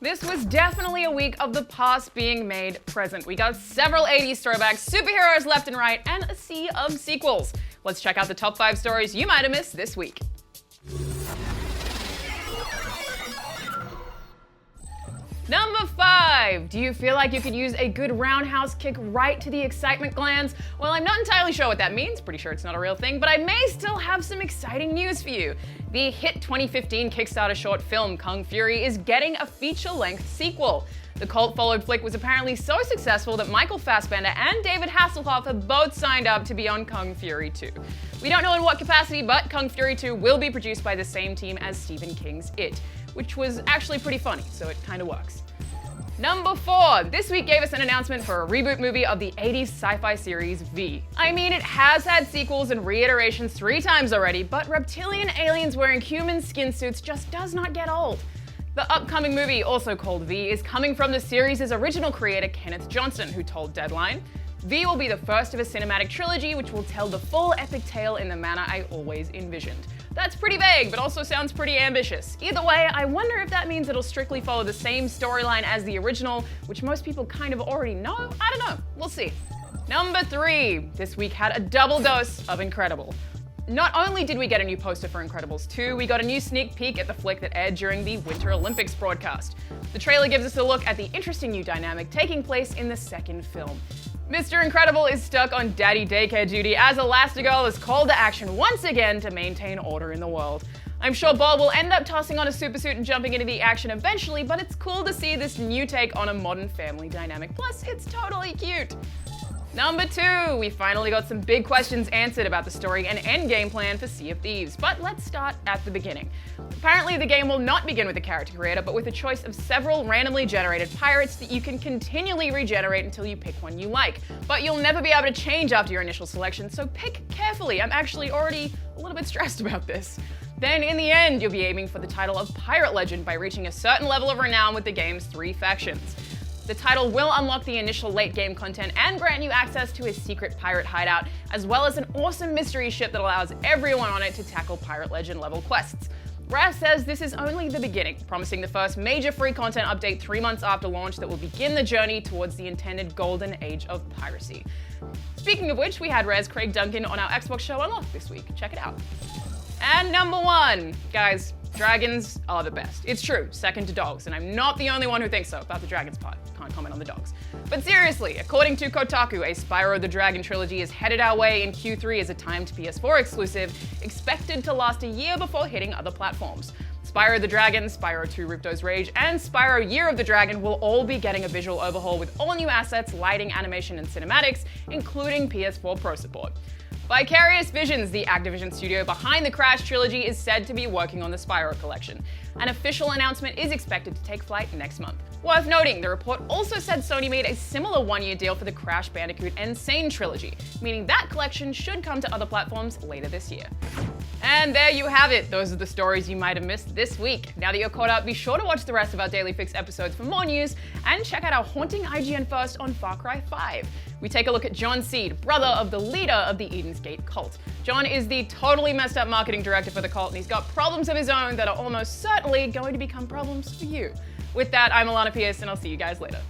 This was definitely a week of the past being made present. We got several 80s throwbacks, superheroes left and right, and a sea of sequels. Let's check out the top 5 stories you might have missed this week. Number 5. Do you feel like you could use a good roundhouse kick right to the excitement glands? Well, I'm not entirely sure what that means. Pretty sure it's not a real thing, but I may still have some exciting news for you. The hit 2015 Kickstarter short film Kung Fury is getting a feature-length sequel. The cult-followed flick was apparently so successful that Michael Fassbender and David Hasselhoff have both signed up to be on Kung Fury 2. We don't know in what capacity, but Kung Fury 2 will be produced by the same team as Stephen King's It, which was actually pretty funny, so it kinda works. Number 4. This week gave us an announcement for a reboot movie of the 80s sci-fi series V. I mean, it has had sequels and reiterations 3 times already, but reptilian aliens wearing human skin suits just does not get old. The upcoming movie, also called V, is coming from the series' original creator Kenneth Johnston, who told Deadline, "V will be the first of a cinematic trilogy which will tell the full epic tale in the manner I always envisioned." That's pretty vague, but also sounds pretty ambitious. Either way, I wonder if that means it'll strictly follow the same storyline as the original, which most people kind of already know? I don't know. We'll see. Number 3. This week had a double dose of Incredible. Not only did we get a new poster for Incredibles 2, we got a new sneak peek at the flick that aired during the Winter Olympics broadcast. The trailer gives us a look at the interesting new dynamic taking place in the second film. Mr. Incredible is stuck on daddy daycare duty as Elastigirl is called to action once again to maintain order in the world. I'm sure Bob will end up tossing on a supersuit and jumping into the action eventually, but it's cool to see this new take on a modern family dynamic. Plus, it's totally cute. Number 2, we finally got some big questions answered about the story and endgame plan for Sea of Thieves, but let's start at the beginning. Apparently the game will not begin with a character creator, but with a choice of several randomly generated pirates that you can continually regenerate until you pick one you like. But you'll never be able to change after your initial selection, so pick carefully. I'm actually already a little bit stressed about this. Then in the end, you'll be aiming for the title of Pirate Legend by reaching a certain level of renown with the game's 3 factions. The title will unlock the initial late game content and grant you access to a secret pirate hideout, as well as an awesome mystery ship that allows everyone on it to tackle Pirate Legend level quests. Rare says this is only the beginning, promising the first major free content update 3 months after launch that will begin the journey towards the intended golden age of piracy. Speaking of which, we had Rare's Craig Duncan on our Xbox show Unlocked this week. Check it out. And number 1, guys, dragons are the best. It's true, second to dogs, and I'm not the only one who thinks so about the dragons part. Can't comment on the dogs. But seriously, according to Kotaku, a Spyro the Dragon trilogy is headed our way in Q3 as a timed PS4 exclusive, expected to last a year before hitting other platforms. Spyro the Dragon, Spyro 2 Ripto's Rage, and Spyro Year of the Dragon will all be getting a visual overhaul with all new assets, lighting, animation, and cinematics, including PS4 Pro support. Vicarious Visions, the Activision studio behind the Crash trilogy, is said to be working on the Spyro collection. An official announcement is expected to take flight next month. Worth noting, the report also said Sony made a similar 1-year deal for the Crash Bandicoot Insane trilogy, meaning that collection should come to other platforms later this year. And there you have it. Those are the stories you might have missed this week. Now that you're caught up, be sure to watch the rest of our Daily Fix episodes for more news, and check out our haunting IGN first on Far Cry 5. We take a look at John Seed, brother of the leader of the Eden's Gate cult. John is the totally messed up marketing director for the cult, and he's got problems of his own that are almost certainly going to become problems for you. With that, I'm Alana Pierce, and I'll see you guys later.